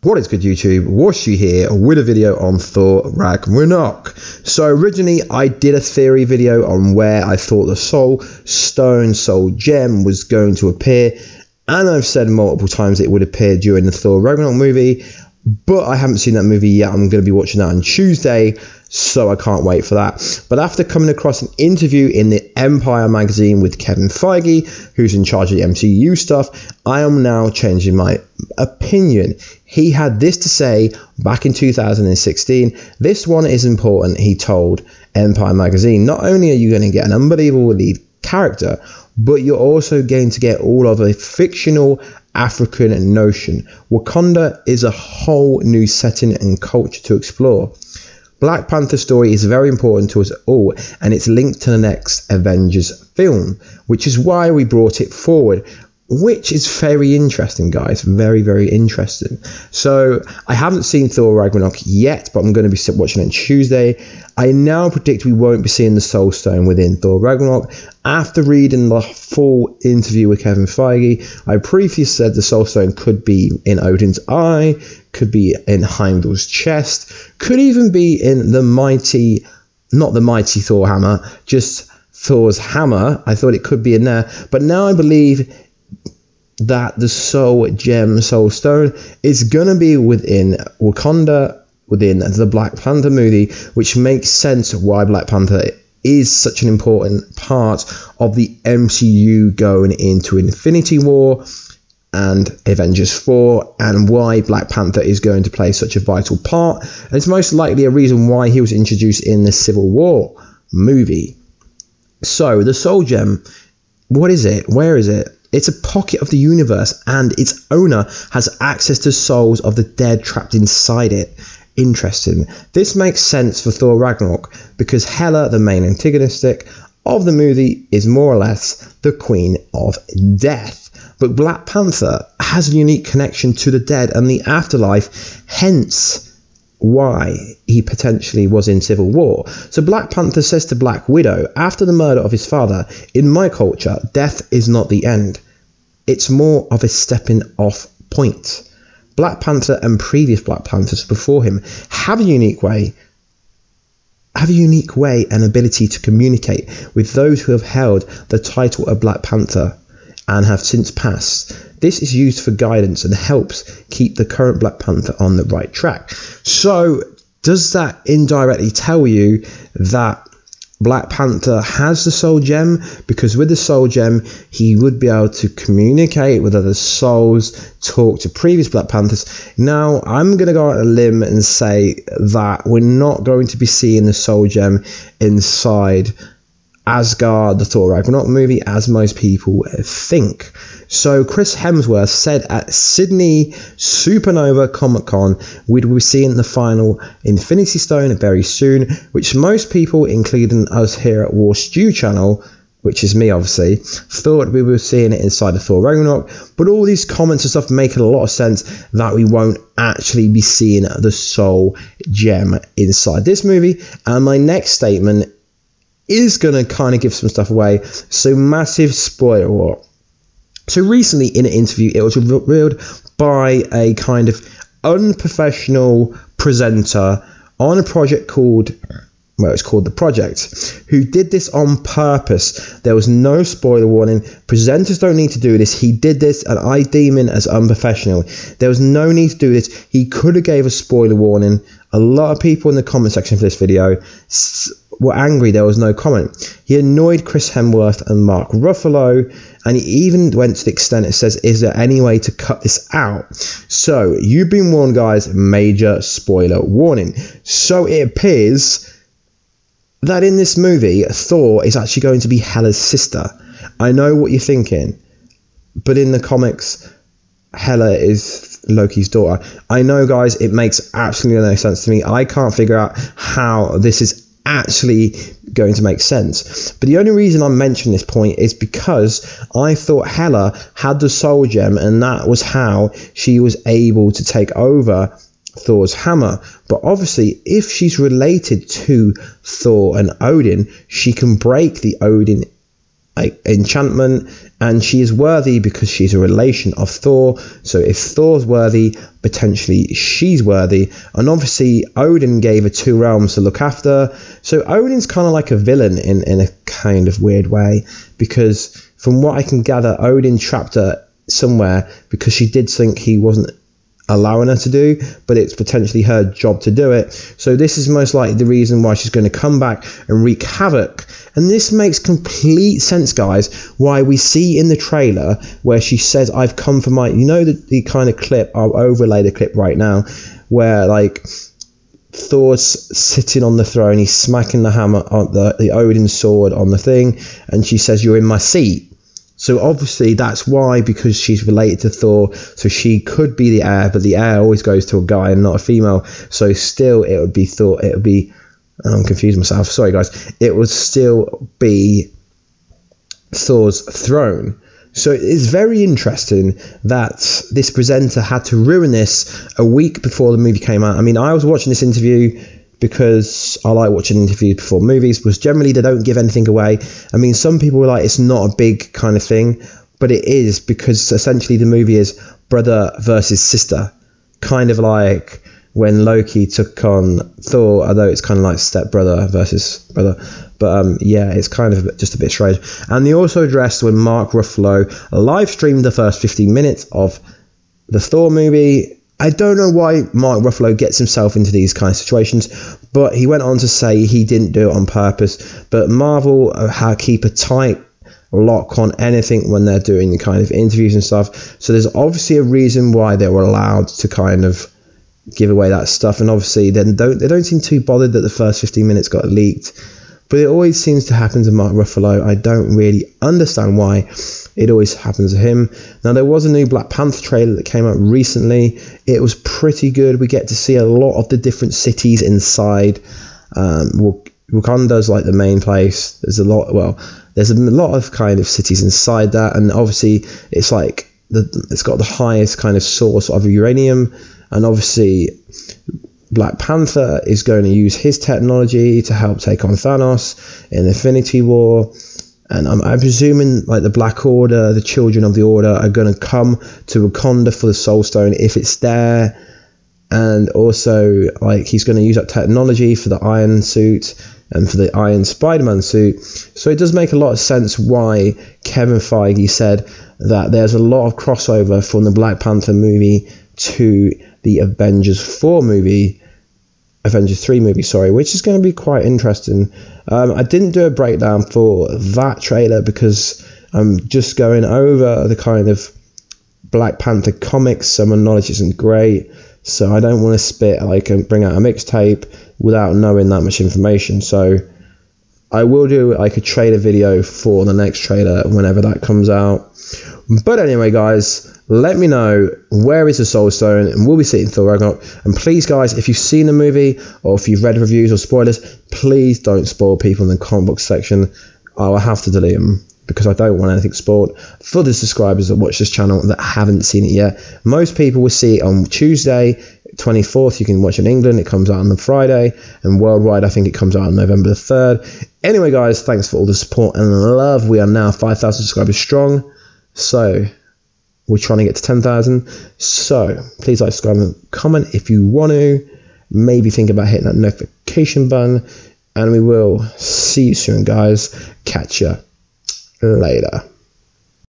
What is good, YouTube? Warstu here with a video on Thor Ragnarok. So originally I did a theory video on where I thought the Soul Stone, Soul Gem was going to appear, and I've said multiple times it would appear during the Thor Ragnarok movie, but I haven't seen that movie yet. I'm going to be watching that on Tuesday, so I can't wait for that. But after coming across an interview in the Empire magazine with Kevin Feige, who's in charge of the MCU stuff, I am now changing my opinion. He had this to say back in 2016. This one is important, he told Empire magazine. Not only are you going to get an unbelievable lead character, but you're also going to get all of a fictional African notion. Wakanda is a whole new setting and culture to explore. Black Panther story is very important to us all, and it's linked to the next Avengers film, which is why we brought it forward, which is very interesting, guys. Very, very interesting. So I haven't seen Thor Ragnarok yet, but I'm going to be watching it on Tuesday. I now predict we won't be seeing the Soul Stone within Thor Ragnarok. After reading the full interview with Kevin Feige, I previously said the Soul Stone could be in Odin's eye, could be in Heimdall's chest, could even be in the mighty, not the mighty Thor hammer, just Thor's hammer. I thought it could be in there, but now I believe that the Soul Gem, Soul Stone is going to be within Wakanda, within the Black Panther movie, which makes sense why Black Panther is such an important part of the MCU going into Infinity War and Avengers 4, and why Black Panther is going to play such a vital part. And it's most likely a reason why he was introduced in the Civil War movie. So the Soul Gem, what is it? Where is it? It's a pocket of the universe, and its owner has access to souls of the dead trapped inside it. Interesting. This makes sense for Thor Ragnarok because Hela, the main antagonistic of the movie, is more or less the Queen of Death. But Black Panther has a unique connection to the dead and the afterlife, hence why he potentially was in Civil War. So Black Panther says to Black Widow, after the murder of his father, in my culture, death is not the end. It's more of a stepping off point. Black Panther and previous Black Panthers before him have a unique way and ability to communicate with those who have held the title of Black Panther and have since passed. This is used for guidance and helps keep the current Black Panther on the right track. So does that indirectly tell you that Black Panther has the Soul Gem? Because with the Soul Gem, he would be able to communicate with other souls, talk to previous Black Panthers. Now, I'm going to go out on a limb and say that we're not going to be seeing the Soul Gem inside Asgard, the Thor Ragnarok movie, as most people think. So Chris Hemsworth said at Sydney Supernova Comic Con we'd be seeing the final Infinity Stone very soon, which most people, including us here at Warstu channel, which is me obviously, thought we were seeing it inside the Thor Ragnarok. But all these comments and stuff make a lot of sense that we won't actually be seeing the Soul Gem inside this movie. And my next statement is going to kind of give some stuff away, so massive spoiler alert. So recently in an interview, it was revealed by a kind of unprofessional presenter on a project called, well, it's called The Project, who did this on purpose. There was no spoiler warning. Presenters don't need to do this. He did this, and I deem him as unprofessional. There was no need to do this. He could have gave a spoiler warning. A lot of people in the comment section for this video were angry there was no comment. He annoyed Chris Hemsworth and Mark Ruffalo, and he even went to the extent it says, is there any way to cut this out? So you've been warned, guys, major spoiler warning. So it appears that in this movie, Thor is actually going to be Hela's sister. I know what you're thinking, but in the comics, Hela is Loki's daughter. I know, guys, it makes absolutely no sense to me. I can't figure out how this is actually going to make sense. But the only reason I'm mentioning this point is because I thought Hela had the Soul Gem, and that was how she was able to take over Thor's hammer. But obviously, if she's related to Thor and Odin, she can break the Odin enchantment, and she is worthy because she's a relation of Thor. So if Thor's worthy, potentially she's worthy. And obviously Odin gave her 2 realms to look after, so Odin's kind of like a villain in a kind of weird way, because from what I can gather, Odin trapped her somewhere because she did think he wasn't allowing her to do, but it's potentially her job to do it. So this is most likely the reason why she's going to come back and wreak havoc. And this makes complete sense, guys, why we see in the trailer where she says, I've come for my, you know, the kind of clip, I'll overlay the clip right now, where like Thor's sitting on the throne, he's smacking the hammer on the Odin sword on the thing, and she says, you're in my seat. So obviously that's why, because she's related to Thor, so she could be the heir, but the heir always goes to a guy and not a female. So still it would be Thor, it would be, I'm confused myself, sorry guys, it would still be Thor's throne. So it's very interesting that this presenter had to ruin this a week before the movie came out. I mean, I was watching this interview because I like watching interviews before movies, because generally they don't give anything away. I mean, some people were like, it's not a big kind of thing, but it is, because essentially the movie is brother versus sister, kind of like when Loki took on Thor, although it's kind of like step brother versus brother. But yeah, it's kind of just a bit strange. And they also addressed when Mark Ruffalo live streamed the first 15 minutes of the Thor movie. I don't know why Mark Ruffalo gets himself into these kind of situations, but he went on to say he didn't do it on purpose. But Marvel keep a tight lock on anything when they're doing the kind of interviews and stuff. So there's obviously a reason why they were allowed to kind of give away that stuff. And obviously they don't seem too bothered that the first 15 minutes got leaked. But it always seems to happen to Mark Ruffalo. I don't really understand why it always happens to him. Now, there was a new Black Panther trailer that came out recently. It was pretty good. We get to see a lot of the different cities inside. Wakanda's like the main place. There's a lot of kind of cities inside that, and obviously it's like it's got the highest kind of source of uranium, and obviously Black Panther is going to use his technology to help take on Thanos in Infinity War. And I'm presuming like the Black Order, the Children of the Order, are going to come to Wakanda for the Soul Stone if it's there. And also, like, he's going to use that technology for the Iron suit and for the Iron Spider-Man suit. So it does make a lot of sense why Kevin Feige said that there's a lot of crossover from the Black Panther movie to the Avengers 3 movie, sorry, which is going to be quite interesting. I didn't do a breakdown for that trailer because I'm just going over the kind of Black Panther comics, so my knowledge isn't great, so I don't want to spit like and bring out a mixtape without knowing that much information. So I will do like a trailer video for the next trailer whenever that comes out. But anyway, guys, let me know, where is the Soul Stone, and we'll be seeing Thor Ragnarok. And please, guys, if you've seen the movie or if you've read reviews or spoilers, please don't spoil people in the comic book section. I will have to delete them because I don't want anything spoiled for the subscribers that watch this channel that haven't seen it yet. Most people will see it on Tuesday 24th. You can watch in England, it comes out on the Friday, and worldwide I think it comes out on November the 3rd. Anyway, guys, thanks for all the support and love. We are now 5,000 subscribers strong, so we're trying to get to 10,000. So please like, subscribe, and comment if you want to. Maybe think about hitting that notification button, and we will see you soon, guys. Catch ya later.